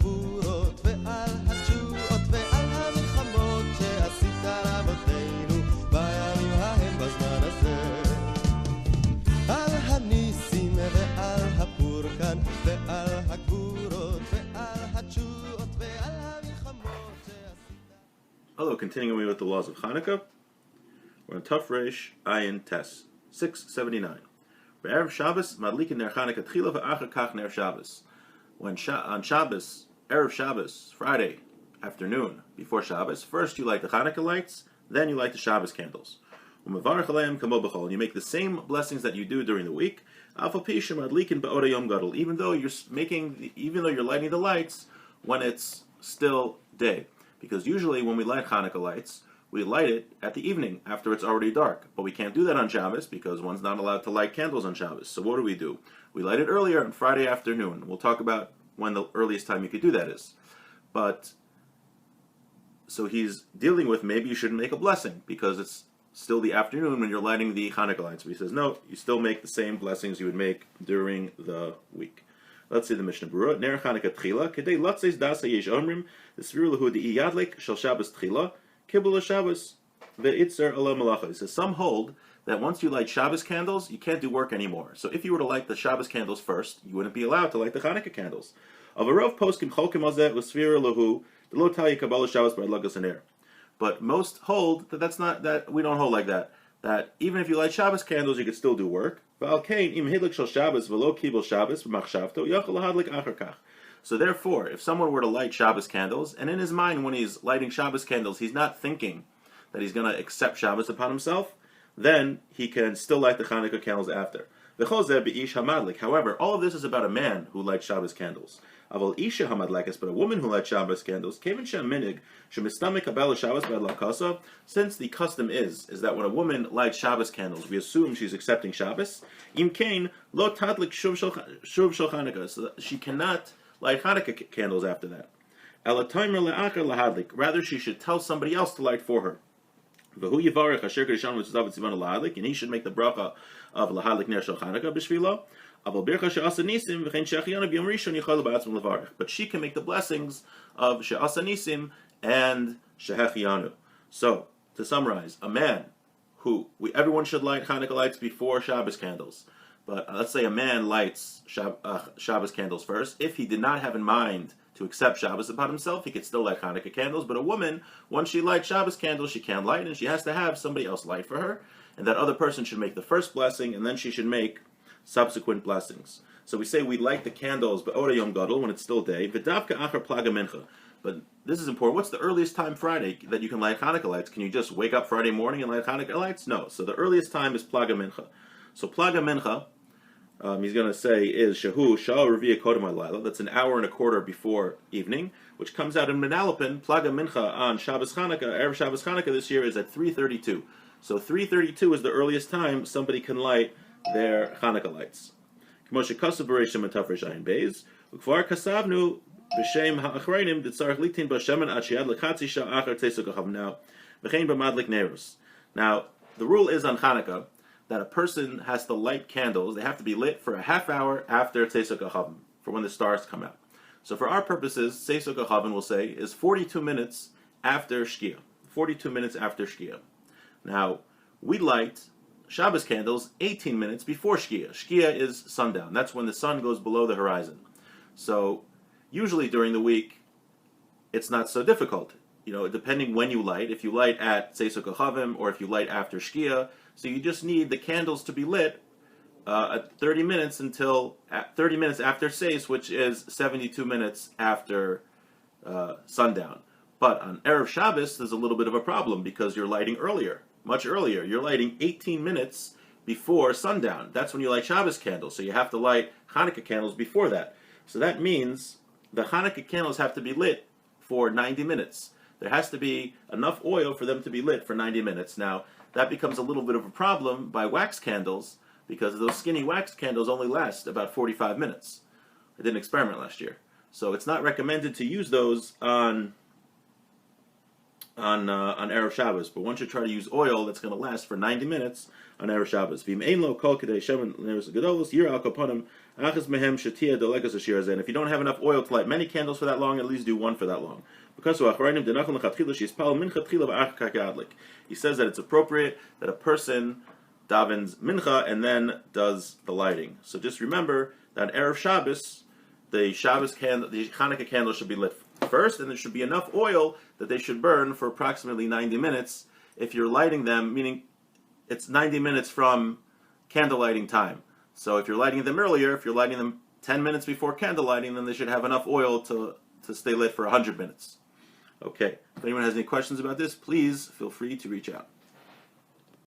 הגבורות ועל התשועות ועל המלחמות שעשית רבותינו בימים ההם בזמן הזה. על הניסים ועל הפורקן ועל הגבורות ועל התשועות ועל המלחמות שעשית. Hello, continuing with the laws of Hanukkah. We're on Tuf Reish Ayin Tes 679. Be'erev Shabbos madlikin ner Hanukkah tchila ve'achar kach ner Shabbos. When on Shabbos, Erev Shabbos, Friday afternoon before Shabbos, first you light the Hanukkah lights, then you light the Shabbos candles. U'mevarach aleim kamo b'chol. And you make the same blessings that you do during the week. Af al pi shemadlikin ba'od hayom gadol. Even though you're lighting the lights when it's still day, because usually when we light Hanukkah lights, we light it at the evening after it's already dark. But we can't do that on Shabbos because one's not allowed to light candles on Shabbos. So what do? We light it earlier on Friday afternoon. We'll talk about when the earliest time you could do that is. But, so he's dealing with maybe you shouldn't make a blessing because it's still the afternoon when you're lighting the Hanukkah lights. But he says, no, you still make the same blessings you would make during the week. Let's see the Mishnah Berurah. Ner Hanukkah tchila, kedei latzes dasa yesh omrim, the sviru lahu di yadlik shel Shabbos tchila, Kibbul Shabbos ve'itzer ala malacha. It says some hold that once you light Shabbos candles, you can't do work anymore. So if you were to light the Shabbos candles first, you wouldn't be allowed to light the Hanukkah candles. Avarov poskim cholkim azeh usfira lahu lo tali kabbalah Shabbos by lagas aner. But most hold that we don't hold like that. That even if you light Shabbos candles, you could still do work. V'al kain im hidlik shel Shabbos v'lo kibbul Shabbos b'machshavto yachol lahadlik achar kach. So therefore, if someone were to light Shabbos candles, and in his mind when he's lighting Shabbos candles, he's not thinking that he's going to accept Shabbos upon himself, then he can still light the Hanukkah candles after. However, all of this is about a man who lights Shabbos candles. But a woman who lights Shabbos candles, since the custom is that when a woman lights Shabbos candles, we assume she's accepting Shabbos, so she cannot light Hanukkah candles after that. Rather, she should tell somebody else to light for her. And he should make the bracha of lahadlik ner shel Hanukkah b'shvilo. But she can make the blessings of she'asa nisim and shehechianu. So, to summarize, a man who everyone should light Hanukkah lights before Shabbos candles. But let's say a man lights Shabbos candles first. If he did not have in mind to accept Shabbos upon himself, he could still light Hanukkah candles. But a woman, once she lights Shabbos candles, she can't light, and she has to have somebody else light for her. And that other person should make the first blessing, and then she should make subsequent blessings. So we say we light the candles, but Oda Yom Gadol, when it's still day. V'davka achar plaga mincha. But this is important. What's the earliest time Friday that you can light Hanukkah lights? Can you just wake up Friday morning and light Hanukkah lights? No. So the earliest time is plaga mincha. So plaga mincha, he's going to say, is Shahu Shah Reviya Kodem Laila. That's an hour and a quarter before evening, which comes out in Menalopin. Plaga Mincha on Shabbos Chanukah, Erev Shabbos Chanukah this year is at 3:32. So 3:32 is the earliest time somebody can light their Hanukkah lights. K'moshe Kasav B'Reishim and Tafresh Ayin Beis. Ukvar Kasavnu B'Shem Ha'achrayim Ditzarech Litin B'Shemen Achiad L'Chatzi Shah Achar Teisuk Achav Now V'chein B'Madlik Nerus. Now, the rule is on Hanukkah that a person has to light candles. They have to be lit for a half hour after Teisuk HaChavim, for when the stars come out. So for our purposes, Teisuk HaChavim, we'll say, is 42 minutes after Shkia. 42 minutes after Shkia. Now, we light Shabbos candles 18 minutes before Shkia. Shkia is sundown. That's when the sun goes below the horizon. So usually during the week, it's not so difficult. Depending when you light. If you light at Teisuk HaChavim or if you light after Shkia, so you just need the candles to be lit at 30 minutes after Seis, which is 72 minutes after sundown. But on Erev Shabbos, there's a little bit of a problem because you're lighting earlier, much earlier. You're lighting 18 minutes before sundown. That's when you light Shabbos candles. So you have to light Hanukkah candles before that. So that means the Hanukkah candles have to be lit for 90 minutes. There has to be enough oil for them to be lit for 90 minutes. Now, that becomes a little bit of a problem by wax candles because those skinny wax candles only last about 45 minutes. I did an experiment last year. So it's not recommended to use those on on Erev Shabbos, but one should try to use oil that's going to last for 90 minutes on Erev Shabbos. And if you don't have enough oil to light many candles for that long, at least do one for that long. He says that it's appropriate that a person davens mincha and then does the lighting. So just remember that Erev Shabbos, the Hanukkah candle should be lit first, and there should be enough oil that they should burn for approximately 90 minutes. If you're lighting them, meaning it's 90 minutes from candle lighting time. So if you're lighting them earlier, if you're lighting them 10 minutes before candle lighting, then they should have enough oil to stay lit for 100 minutes. Okay, if anyone has any questions about this, please feel free to reach out.